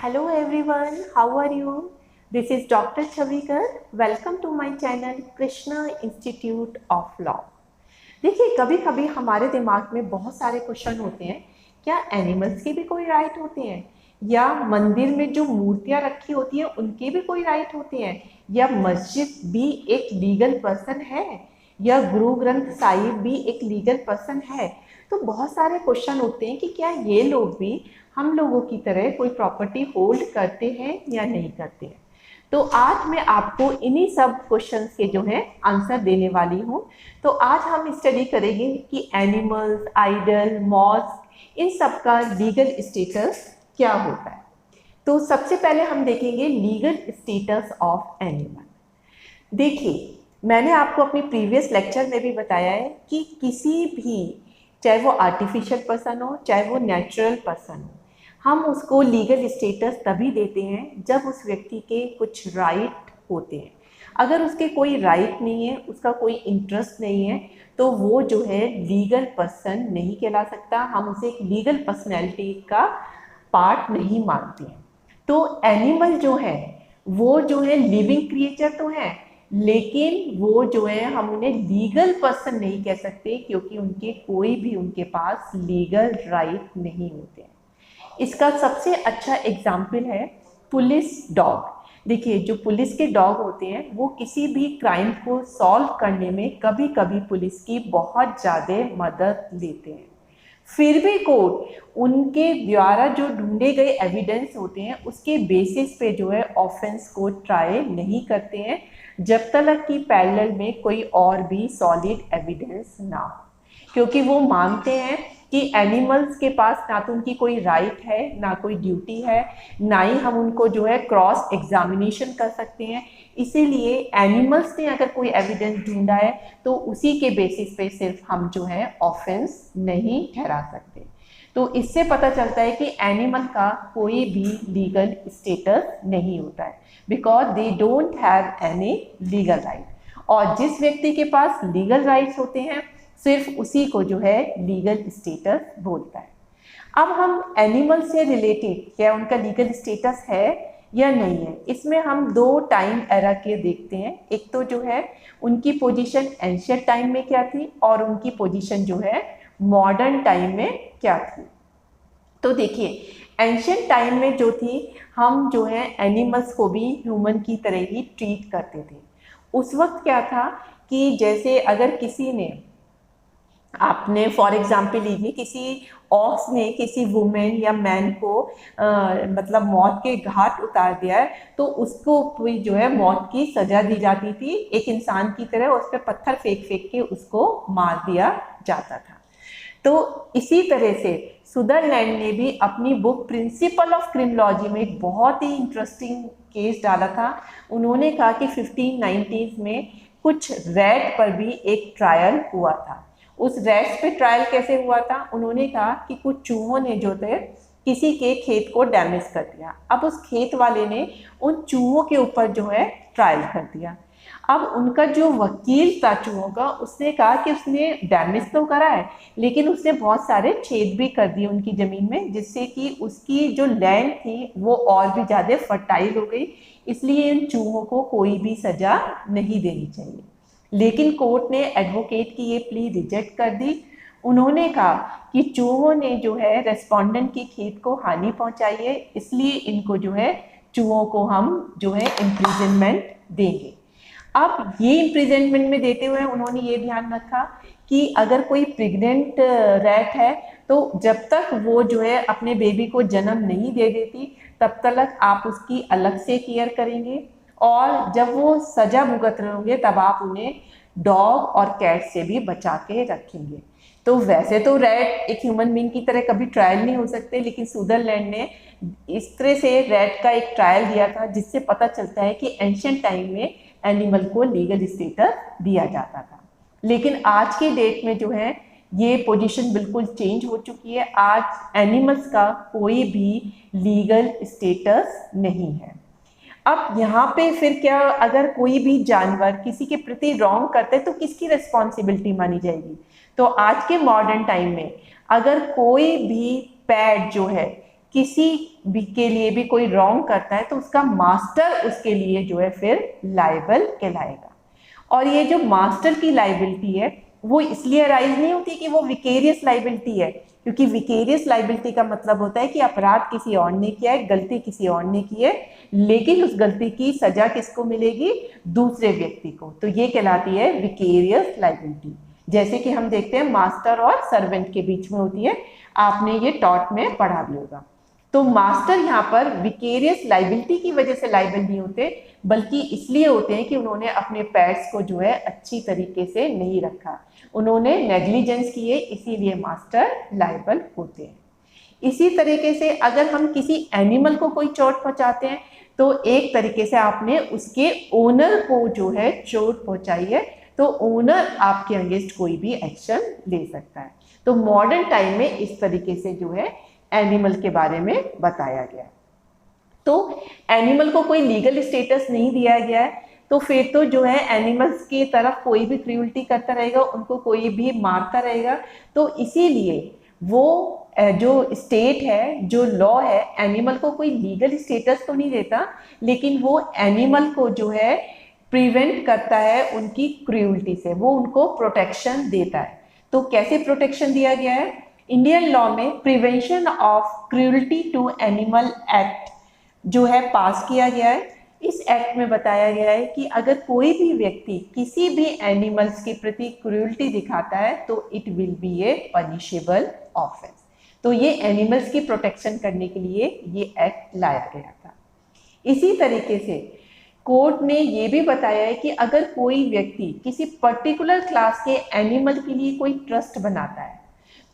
Hello everyone, how are you? This is Dr. Chavikar. Welcome to my channel Krishna Institute of Law. देखिए, कभी कभी हमारे दिमाग में बहुत सारे क्वेश्चन होते हैं। क्या एनिमल्स के भी कोई राइट होते हैं, या मंदिर में जो मूर्तियां रखी होती हैं उनके भी कोई राइट होते हैं, या मस्जिद भी एक लीगल पर्सन है, या गुरु ग्रंथ साहिब भी एक लीगल पर्सन है। तो बहुत सारे क्वेश्चन होते हैं कि क्या ये लोग भी हम लोगों की तरह कोई प्रॉपर्टी होल्ड करते हैं या नहीं करते हैं। तो आज मैं आपको इन्हीं सब क्वेश्चंस के जो है आंसर देने वाली हूँ। तो आज हम स्टडी करेंगे कि एनिमल्स, आइडल, मॉस्क, इन सब का लीगल स्टेटस क्या होता है। तो सबसे पहले हम देखेंगे लीगल स्टेटस ऑफ एनिमल। देखिए, मैंने आपको अपनी प्रीवियस लेक्चर में भी बताया है कि किसी भी, चाहे वो आर्टिफिशियल पर्सन हो चाहे वो नेचुरल पर्सन हो, हम उसको लीगल स्टेटस तभी देते हैं जब उस व्यक्ति के कुछ राइट होते हैं। अगर उसके कोई राइट नहीं है, उसका कोई इंटरेस्ट नहीं है, तो वो जो है लीगल पर्सन नहीं कहला सकता। हम उसे एक लीगल पर्सनैलिटी का पार्ट नहीं मानते हैं। तो एनिमल जो है वो जो है लिविंग क्रिएचर तो है, लेकिन वो जो है हम उन्हें लीगल पर्सन नहीं कह सकते, क्योंकि उनके पास लीगल राइट नहीं होते हैं। इसका सबसे अच्छा एग्जाम्पल है पुलिस डॉग। देखिए, जो पुलिस के डॉग होते हैं वो किसी भी क्राइम को सॉल्व करने में कभी कभी पुलिस की बहुत ज़्यादा मदद लेते हैं। फिर भी कोर्ट उनके द्वारा जो ढूंढे गए एविडेंस होते हैं उसके बेसिस पे जो है ऑफेंस को ट्राई नहीं करते हैं, जब तक कि पैरेलल में कोई और भी सॉलिड एविडेंस ना हो। क्योंकि वो मानते हैं कि एनिमल्स के पास ना तो उनकी कोई राइट है, ना कोई ड्यूटी है, ना ही हम उनको जो है क्रॉस एग्जामिनेशन कर सकते हैं। इसीलिए एनिमल्स ने अगर कोई एविडेंस ढूंढा है तो उसी के बेसिस पे सिर्फ हम जो है ऑफेंस नहीं ठहरा सकते। तो इससे पता चलता है कि एनिमल का कोई भी लीगल स्टेटस नहीं होता है, because they don't have any legal right. और जिस व्यक्ति के पास लीगल राइट्स होते हैं सिर्फ उसी को जो है लीगल स्टेटस बोलता है। अब हम एनिमल से रिलेटेड क्या उनका लीगल स्टेटस है या नहीं है, इसमें हम दो टाइम एरा के देखते हैं। एक तो जो है उनकी पोजीशन एंशिएंट टाइम में क्या थी, और उनकी पोजीशन जो है मॉडर्न टाइम में क्या थी। तो देखिए, एंशिएंट टाइम में जो थी, हम जो है एनिमल्स को भी ह्यूमन की तरह ही ट्रीट करते थे। उस वक्त क्या था कि जैसे अगर किसी ने, आपने फॉर एग्जाम्पल लीजिए, किसी ऑक्स ने किसी वुमेन या मैन को मतलब मौत के घाट उतार दिया है, तो उसको भी जो है मौत की सजा दी जाती थी। एक इंसान की तरह उस पर पत्थर फेंक फेंक के उसको मार दिया जाता था। तो इसी तरह से सुदरलैंड ने भी अपनी बुक प्रिंसिपल ऑफ क्रिमिनोलॉजी में एक बहुत ही इंटरेस्टिंग केस डाला था। उन्होंने कहा कि 1590s में कुछ रैट पर भी एक ट्रायल हुआ था। उस रैट्स पे ट्रायल कैसे हुआ था, उन्होंने कहा कि कुछ चूहों ने जो थे किसी के खेत को डैमेज कर दिया। अब उस खेत वाले ने उन चूहों के ऊपर जो है ट्रायल कर दिया। अब उनका जो वकील था चूहों का, उसने कहा कि उसने डैमेज तो करा है, लेकिन उसने बहुत सारे छेद भी कर दिए उनकी ज़मीन में, जिससे कि उसकी जो लैंड थी वो और भी ज़्यादा फर्टाइल हो गई। इसलिए इन चूहों को कोई भी सज़ा नहीं देनी चाहिए। लेकिन कोर्ट ने एडवोकेट की ये प्ली रिजेक्ट कर दी। उन्होंने कहा कि चूहों ने जो है रेस्पोंडेंट के खेत को हानि पहुंचाई है, इसलिए इनको जो है चूहों को हम जो है इम्प्रिजनमेंट देंगे। अब ये इम्प्रिजनमेंट में देते हुए उन्होंने ये ध्यान रखा कि अगर कोई प्रेग्नेंट रैट है तो जब तक वो जो है अपने बेबी को जन्म नहीं दे देती तब तक आप उसकी अलग से केयर करेंगे, और जब वो सजा भुगत रहे होंगे तब आप उन्हें डॉग और कैट से भी बचा के रखेंगे। तो वैसे तो रैट एक ह्यूमन बीइंग की तरह कभी ट्रायल नहीं हो सकते, लेकिन सुदरलैंड ने इस तरह से रैट का एक ट्रायल दिया था, जिससे पता चलता है कि एंशिएंट टाइम में एनिमल को लीगल स्टेटस दिया जाता था। लेकिन आज के डेट में जो है ये पोजीशन बिल्कुल चेंज हो चुकी है। आज एनिमल्स का कोई भी लीगल स्टेटस नहीं है। अब यहाँ पे फिर क्या, अगर कोई भी जानवर किसी के प्रति रॉन्ग करते तो किसकी रिस्पॉन्सिबिलिटी मानी जाएगी। तो आज के मॉडर्न टाइम में अगर कोई भी पेट जो है किसी भी के लिए भी कोई रॉन्ग करता है तो उसका मास्टर उसके लिए जो है फिर लायबल कहलाएगा। और ये जो मास्टर की लायबिलिटी है वो इसलिए अराइज नहीं होती कि वो विकेरियस लायबिलिटी है, क्योंकि विकेरियस लायबिलिटी का मतलब होता है कि अपराध किसी और ने किया है, गलती किसी और ने की है, लेकिन उस गलती की सजा किसको मिलेगी? दूसरे व्यक्ति को। तो ये कहलाती है विकेरियस लायबिलिटी। जैसे कि हम देखते हैं मास्टर और सर्वेंट के बीच में होती है, आपने ये टॉट में पढ़ा भी होगा। तो मास्टर यहाँ पर विकेरियस लायबिलिटी की वजह से लायबल नहीं होते, बल्कि इसलिए होते हैं कि उन्होंने अपने पेट्स को जो है अच्छी तरीके से नहीं रखा, उन्होंने नेग्लिजेंस की है, इसीलिए मास्टर लायबल होते हैं। इसी तरीके से अगर हम किसी एनिमल को कोई चोट पहुंचाते हैं तो एक तरीके से आपने उसके ओनर को जो है चोट पहुंचाई है, तो ओनर आपके अगेंस्ट कोई भी एक्शन ले सकता है। तो मॉडर्न टाइम में इस तरीके से जो है एनिमल के बारे में बताया गया। तो एनिमल को कोई लीगल स्टेटस नहीं दिया गया है, तो फिर तो जो है एनिमल्स की तरफ कोई भी क्रूअल्टी करता रहेगा, उनको कोई भी मारता रहेगा। तो इसीलिए वो जो स्टेट है, जो लॉ है, एनिमल को कोई लीगल स्टेटस तो नहीं देता, लेकिन वो एनिमल को जो है प्रिवेंट करता है उनकी क्रूअल्टी से, वो उनको प्रोटेक्शन देता है। तो कैसे प्रोटेक्शन दिया गया है? इंडियन लॉ में prevention of cruelty to animal act जो है पास किया गया है। इस एक्ट में बताया गया है कि अगर कोई भी व्यक्ति किसी भी एनिमल्स के प्रति क्रूअल्टी दिखाता है तो it will be A punishable offence. तो ये एनिमल्स की प्रोटेक्शन करने के लिए ये एक्ट लाया गया था। इसी तरीके से कोर्ट ने ये भी बताया है कि अगर कोई व्यक्ति किसी पर्टिकुलर क्लास के एनिमल के लिए कोई ट्रस्ट बनाता है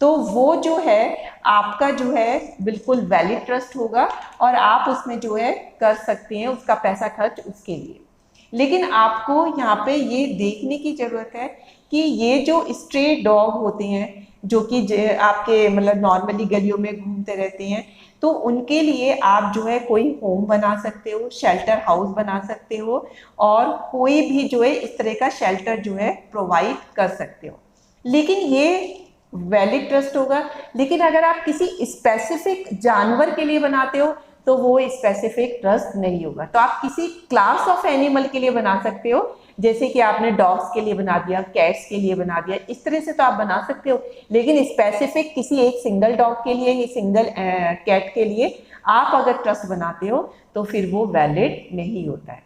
तो वो जो है आपका जो है बिल्कुल वैलिड ट्रस्ट होगा और आप उसमें जो है कर सकते हैं उसका पैसा खर्च उसके लिए। लेकिन आपको यहाँ पे ये देखने की ज़रूरत है कि ये जो स्ट्रे डॉग होते हैं जो कि आपके मतलब नॉर्मली गलियों में घूमते रहते हैं, तो उनके लिए आप जो है कोई होम बना सकते हो, शेल्टर हाउस बना सकते हो और कोई भी जो है इस तरह का शेल्टर जो है प्रोवाइड कर सकते हो। लेकिन ये वैलिड ट्रस्ट होगा। लेकिन अगर आप किसी स्पेसिफिक जानवर के लिए बनाते हो तो वो स्पेसिफिक ट्रस्ट नहीं होगा। तो आप किसी क्लास ऑफ एनिमल के लिए बना सकते हो, जैसे कि आपने डॉग्स के लिए बना दिया, कैट्स के लिए बना दिया, इस तरह से तो आप बना सकते हो। लेकिन स्पेसिफिक किसी एक सिंगल डॉग के लिए या सिंगल कैट के लिए आप अगर ट्रस्ट बनाते हो तो फिर वो वैलिड नहीं होता है।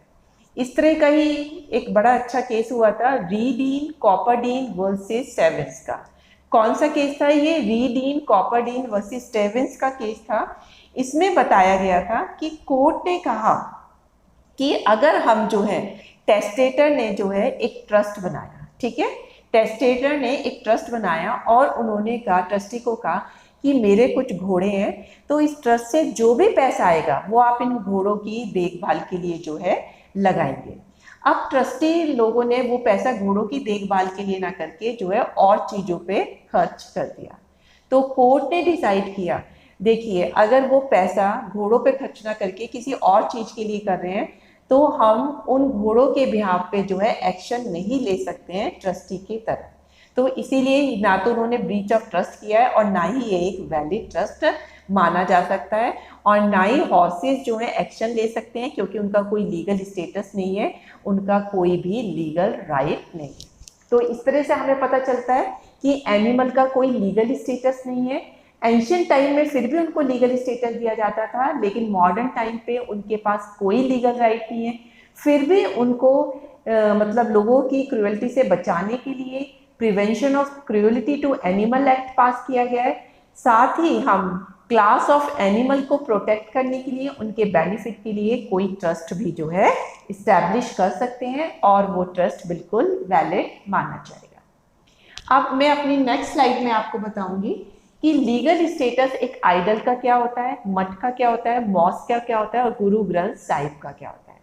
इस तरह का ही एक बड़ा अच्छा केस हुआ था रीडीन कॉपरडीन वर्सेस स्टेवेंस का। कौन सा केस था ये? रीडीन कॉपरडीन वर्सेस स्टेवेंस का केस था। इसमें बताया गया था कि कोर्ट ने कहा कि अगर हम जो है टेस्टेटर ने जो है एक ट्रस्ट बनाया, ठीक है, टेस्टेटर ने एक ट्रस्ट बनाया और उन्होंने कहा, ट्रस्टी को कहा कि मेरे कुछ घोड़े हैं तो इस ट्रस्ट से जो भी पैसा आएगा वो आप इन घोड़ों की देखभाल के लिए जो है लगाएंगे। अब ट्रस्टी लोगों ने वो पैसा घोड़ों की देखभाल के लिए ना करके जो है और चीज़ों पे खर्च कर दिया। तो कोर्ट ने डिसाइड किया, देखिए अगर वो पैसा घोड़ों पे खर्च ना करके किसी और चीज़ के लिए कर रहे हैं तो हम उन घोड़ों के बिहाफ पे जो है एक्शन नहीं ले सकते हैं ट्रस्टी की तरफ। तो इसीलिए ना तो उन्होंने ब्रीच ऑफ ट्रस्ट किया है और ना ही ये एक वैलिड ट्रस्ट माना जा सकता है, और ना ही हॉर्सेस जो है एक्शन ले सकते हैं क्योंकि उनका कोई लीगल स्टेटस नहीं है, उनका कोई भी लीगल राइट नहीं है। तो इस तरह से हमें पता चलता है कि एनिमल का कोई लीगल स्टेटस नहीं है। एंशिएंट टाइम में फिर भी उनको लीगल स्टेटस दिया जाता था, लेकिन मॉडर्न टाइम पे उनके पास कोई लीगल राइट नहीं है। फिर भी उनको मतलब लोगों की क्रूअल्टी से बचाने के लिए prevention of cruelty to animal act pass किया गया है। साथ ही हम क्लास ऑफ एनिमल को प्रोटेक्ट करने के लिए, उनके बेनिफिट के लिए कोई ट्रस्ट भी जो है इस्टेब्लिश कर सकते हैं और वो ट्रस्ट बिल्कुल वैलिड माना जाएगा। अब मैं अपनी नेक्स्ट स्लाइड में आपको बताऊंगी कि लीगल स्टेटस एक आइडल का क्या होता है, मठ का क्या होता है, मॉस्क का क्या होता है और गुरु ग्रंथ साहिब का क्या होता है।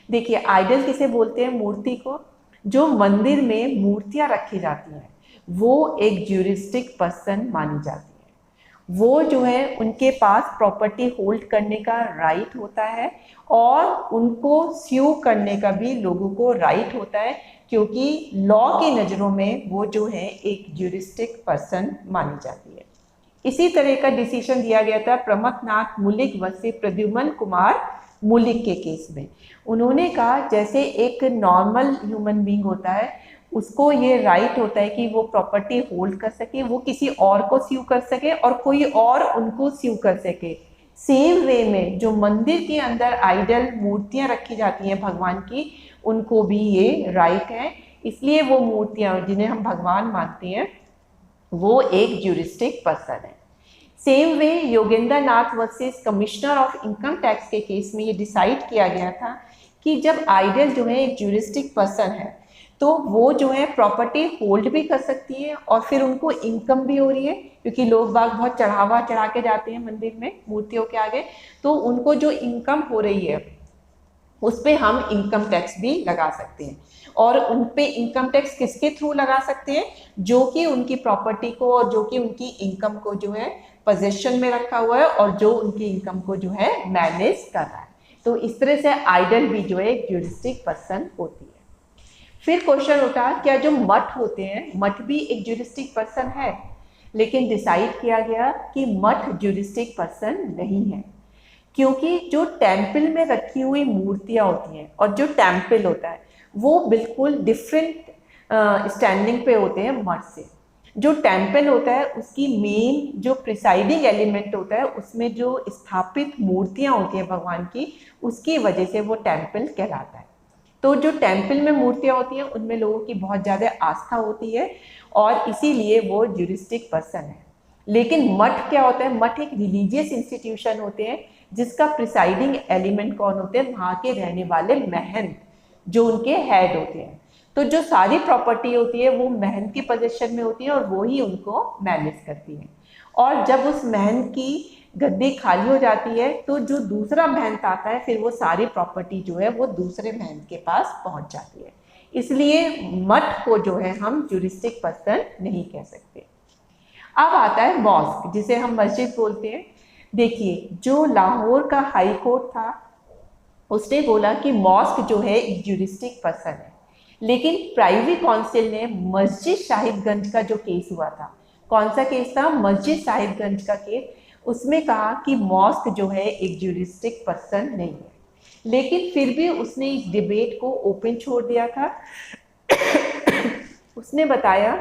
देखिए आइडल किसे बोलते हैं? मूर्ति को। जो मंदिर में मूर्तियां रखी जाती हैं वो एक ज्यूरिस्टिक पर्सन मानी जाती है। वो जो है उनके पास प्रॉपर्टी होल्ड करने का राइट होता है और उनको स्यू करने का भी लोगों को राइट होता है, क्योंकि लॉ की नज़रों में वो जो है एक ज्यूरिस्टिक पर्सन मानी जाती है। इसी तरह का डिसीजन दिया गया था प्रमथनाथ मुलिक वर्सेस प्रद्युमन कुमार मुलिक के केस में। उन्होंने कहा जैसे एक नॉर्मल ह्यूमन बीइंग होता है, उसको ये राइट होता है कि वो प्रॉपर्टी होल्ड कर सके, वो किसी और को स्यू कर सके और कोई और उनको स्यू कर सके। सेम वे में जो मंदिर के अंदर आइडल मूर्तियां रखी जाती हैं भगवान की, उनको भी ये राइट है। इसलिए वो मूर्तियां जिन्हें हम भगवान मानते हैं वो एक ज्यूरिस्टिक पर्सन है। Same way Yogendra Nath versus commissioner of income tax के केस में ये डिसाइड किया गया था कि जब आइडल जो है एक ज्यूरिस्टिक पर्सन है तो वो जो है प्रॉपर्टी होल्ड भी कर सकती है और फिर उनको इनकम भी हो रही है, क्योंकि लोग बाग बहुत चढ़ावा चढ़ा के जाते हैं मंदिर में मूर्तियों के आगे, तो उनको जो इनकम हो रही है उस पर हम इनकम टैक्स भी लगा सकते हैं। और उन पे इनकम टैक्स किसके थ्रू लगा सकते हैं? जो कि उनकी प्रॉपर्टी को और जो कि उनकी इनकम को जो है पोजीशन में रखा हुआ है और जो उनकी इनकम को जो है मैनेज कर रहा है। तो इस तरह से आइडल भी जो है एक ज्यूरिस्टिक पर्सन होती है। फिर क्वेश्चन उठा, क्या जो मठ होते हैं, मठ भी एक ज्यूरिस्टिक पर्सन है? लेकिन डिसाइड किया गया कि मठ ज्यूरिस्टिक पर्सन नहीं है, क्योंकि जो टेम्पल में रखी हुई मूर्तियां होती हैं और जो टेम्पल होता है वो बिल्कुल डिफरेंट स्टैंडिंग पे होते हैं मठ से। जो टेम्पल होता है उसकी मेन जो प्रिसाइडिंग एलिमेंट होता है, उसमें जो स्थापित मूर्तियां होती हैं भगवान की, उसकी वजह से वो टेम्पल कहलाता है। तो जो टेम्पल में मूर्तियां होती हैं उनमें लोगों की बहुत ज़्यादा आस्था होती है और इसीलिए वो ज्यूरिस्टिक पर्सन है। लेकिन मठ क्या होता है? मठ एक रिलीजियस इंस्टीट्यूशन होते हैं जिसका प्रिसाइडिंग एलिमेंट कौन होते हैं? वहाँ के रहने वाले महंत, जो उनके हेड होते हैं। तो जो सारी प्रॉपर्टी होती है वो महंत के पोजीशन में होती है और वो ही उनको मैनेज करती है। और जब उस महंत की गद्दी खाली हो जाती है तो जो दूसरा महंत आता है फिर वो सारी प्रॉपर्टी जो है वो दूसरे महंत के पास पहुंच जाती है। इसलिए मठ को जो है हम ज्यूरिस्टिक पर्सन नहीं कह सकते। अब आता है मॉस्क, जिसे हम मस्जिद बोलते हैं। देखिए, जो लाहौर का हाई कोर्ट था उसने बोला कि मॉस्क जो है एक ज्यूरिस्टिक पर्सन है, लेकिन प्राइवी काउंसिल ने मस्जिद साहिबगंज का जो केस हुआ था, कौन सा केस था? मस्जिद साहिबगंज का केस, उसमें कहा कि मॉस्क जो है एक ज्यूरिस्टिक पर्सन नहीं है। लेकिन फिर भी उसने इस डिबेट को ओपन छोड़ दिया था। उसने बताया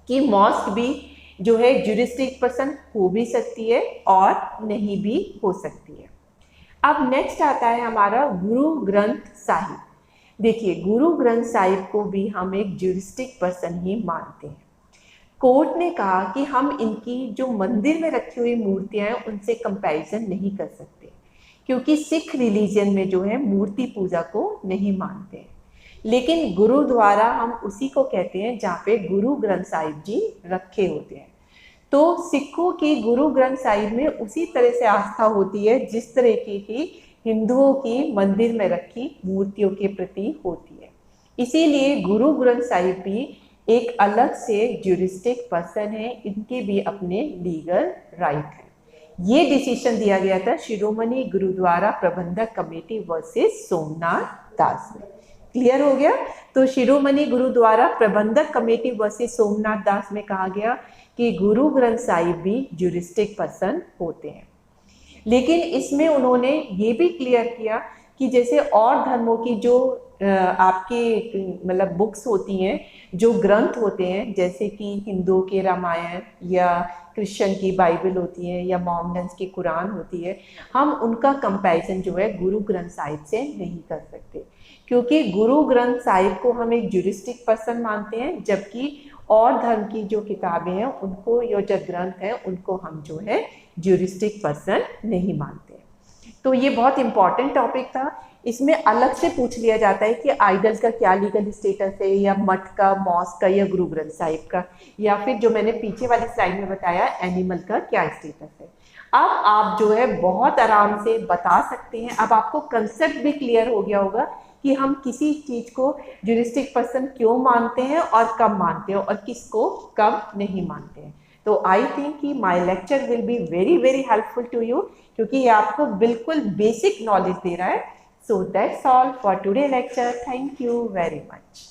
कि मॉस्क भी जो है ज्यूरिस्टिक पर्सन हो भी सकती है और नहीं भी हो सकती है। अब नेक्स्ट आता है हमारा गुरु ग्रंथ साहिब। देखिए, गुरु ग्रंथ साहिब को भी हम एक ज्यूरिस्टिक पर्सन ही मानते हैं। कोर्ट ने कहा कि हम इनकी जो मंदिर में रखी हुई मूर्तियां हैं उनसे कंपैरिजन नहीं कर सकते, क्योंकि सिख रिलीजन में जो है मूर्ति पूजा को नहीं मानते हैं। लेकिन गुरुद्वारा हम उसी को कहते हैं जहाँ पे गुरु ग्रंथ साहिब जी रखे होते हैं। तो सिखों की गुरु ग्रंथ साहिब में उसी तरह से आस्था होती है जिस तरह की हिंदुओं की मंदिर में रखी मूर्तियों के प्रति होती है। इसीलिए गुरु ग्रंथ साहिब भी एक अलग से ज्यूरिस्टिक पर्सन है, इनके भी अपने लीगल राइट है। ये डिसीजन दिया गया था शिरोमणि गुरुद्वारा प्रबंधक कमेटी वर्सेस सोमनाथ दास में। क्लियर हो गया? तो शिरोमणि गुरुद्वारा प्रबंधक कमेटी वर्सेस सोमनाथ दास में कहा गया कि गुरु ग्रंथ साहिब भी ज्यूरिस्टिक पर्सन होते हैं। लेकिन इसमें उन्होंने ये भी क्लियर किया कि जैसे और धर्मों की जो आपके मतलब बुक्स होती हैं, जो ग्रंथ होते हैं, जैसे कि हिंदुओं के रामायण या क्रिश्चियन की बाइबल होती है या मोहम्मदन्स की कुरान होती है, हम उनका कंपैरिजन जो है गुरु ग्रंथ साहिब से नहीं कर सकते, क्योंकि गुरु ग्रंथ साहिब को हम एक ज्यूरिस्टिक पर्सन मानते हैं, जबकि और धर्म की जो किताबें हैं उनको, या जो ग्रंथ हैं उनको हम जो है ज्यूरिस्टिक पर्सन नहीं मानते। तो ये बहुत इंपॉर्टेंट टॉपिक था। इसमें अलग से पूछ लिया जाता है कि आइडल्स का क्या लीगल स्टेटस है, या मठ का, मॉस्क का, या गुरु ग्रंथ साहिब का, या फिर जो मैंने पीछे वाली स्लाइड में बताया एनिमल का क्या स्टेटस है। अब आप जो है बहुत आराम से बता सकते हैं। अब आपको कंसेप्ट भी क्लियर हो गया होगा कि हम किसी चीज़ को ज्यूरिस्टिक पर्सन क्यों मानते हैं और कब मानते हैं और किसको कब नहीं मानते हैं। तो आई थिंक कि my lecture will be very very helpful to you, क्योंकि ये आपको बिल्कुल बेसिक नॉलेज दे रहा है। So that's all for today lecture. Thank you very much.